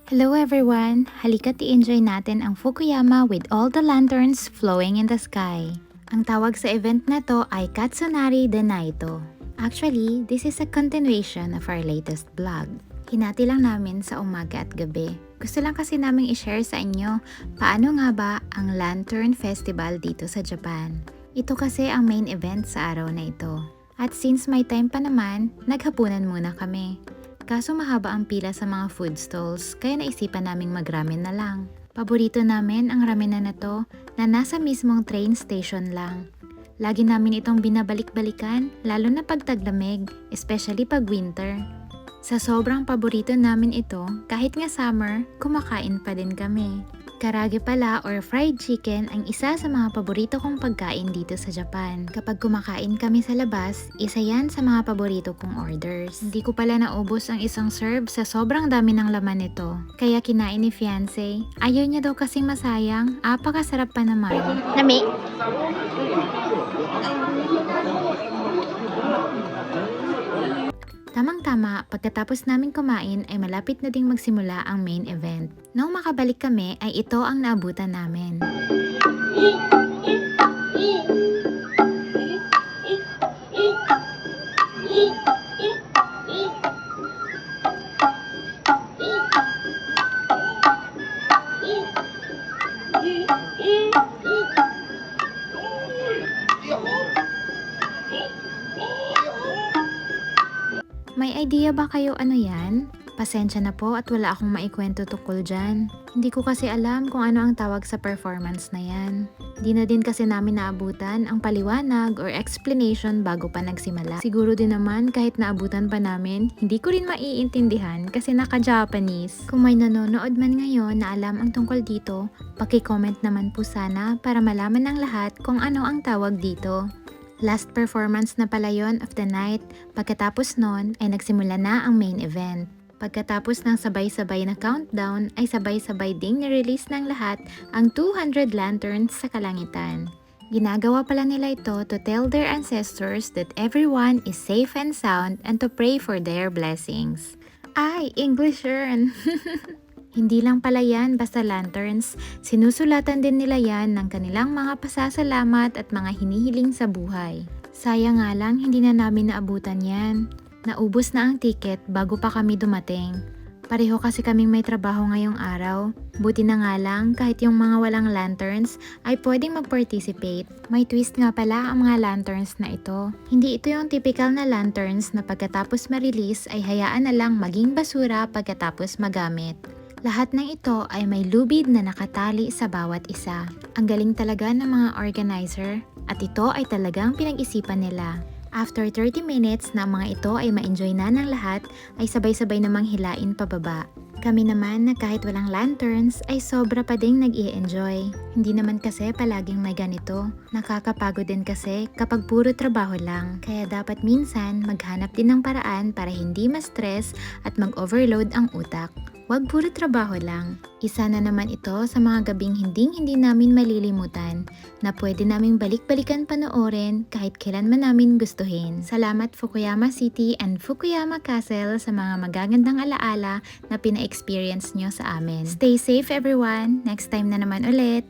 Hello everyone! Halika't i-enjoy natin ang Fukuyama with all the lanterns flowing in the sky. Ang tawag sa event na to ay Katsunari de Naito. Actually, this is a continuation of our latest vlog. Hinati lang namin sa umaga at gabi. Gusto lang kasi naming i-share sa inyo paano nga ba ang Lantern Festival dito sa Japan. Ito kasi ang main event sa araw na ito. At since may time pa naman, naghapunan muna kami. Kaso mahaba ang pila sa mga food stalls, kaya naisipan naming mag-ramen na lang. Paborito namin ang ramen na to na nasa mismong train station lang. Lagi namin itong binabalik-balikan, lalo na pag taglamig, especially pag winter. Sa sobrang paborito namin ito, kahit nga summer, kumakain pa din kami. Karage pala or fried chicken ang isa sa mga paborito kong pagkain dito sa Japan. Kapag kumakain kami sa labas, isa yan sa mga paborito kong orders. Hindi ko pala naubos ang isang serve sa sobrang dami ng laman nito. Kaya kinain ni fiancé. Ayaw niya daw kasing masayang, apakasarap pa naman. Nami. Tamang-tama, pagkatapos namin kumain ay malapit na ding magsimula ang main event. Nung makabalik kami ay ito ang naabutan namin. May idea ba kayo ano yan? Pasensya na po at wala akong maikwento tukol dyan. Hindi ko kasi alam kung ano ang tawag sa performance na yan. Di na din kasi namin naabutan ang paliwanag or explanation bago pa nagsimula. Siguro din naman kahit naabutan pa namin, hindi ko rin maiintindihan kasi naka-Japanese. Kung may nanonood man ngayon na alam ang tungkol dito, paki-comment naman po sana para malaman ng lahat kung ano ang tawag dito. Last performance na pala yon of the night, pagkatapos nun ay nagsimula na ang main event. Pagkatapos ng sabay-sabay na countdown ay sabay-sabay ding nirelease ng lahat ang 200 lanterns sa kalangitan. Ginagawa pala nila ito to tell their ancestors that everyone is safe and sound and to pray for their blessings. Ay, English yun! Hindi lang pala yan basta lanterns, sinusulatan din nila yan ng kanilang mga pasasalamat at mga hinihiling sa buhay. Sayang nga lang hindi na namin naabutan yan. Naubos na ang ticket bago pa kami dumating. Pareho kasi kaming may trabaho ngayong araw. Buti na nga lang kahit yung mga walang lanterns ay pwedeng mag-participate. May twist nga pala ang mga lanterns na ito. Hindi ito yung typical na lanterns na pagkatapos ma-release ay hayaan na lang maging basura pagkatapos magamit. Lahat ng ito ay may lubid na nakatali sa bawat isa. Ang galing talaga ng mga organizer at ito ay talagang pinag-isipan nila. After 30 minutes na ang mga ito ay ma-enjoy na ng lahat, ay sabay-sabay namang hilain pababa. Kami naman na kahit walang lanterns ay sobra pa ding nag-i-enjoy. Hindi naman kasi palaging may ganito. Nakakapagod din kasi kapag puro trabaho lang. Kaya dapat minsan maghanap din ng paraan para hindi ma-stress at mag-overload ang utak. Huwag puro trabaho lang. Isa na naman ito sa mga gabing hindi namin malilimutan na pwede naming balik-balikan panoorin kahit kailan man namin gustuhin. Salamat Fukuyama City and Fukuyama Castle sa mga magagandang alaala na pina-experience nyo sa amin. Stay safe everyone! Next time na naman ulit!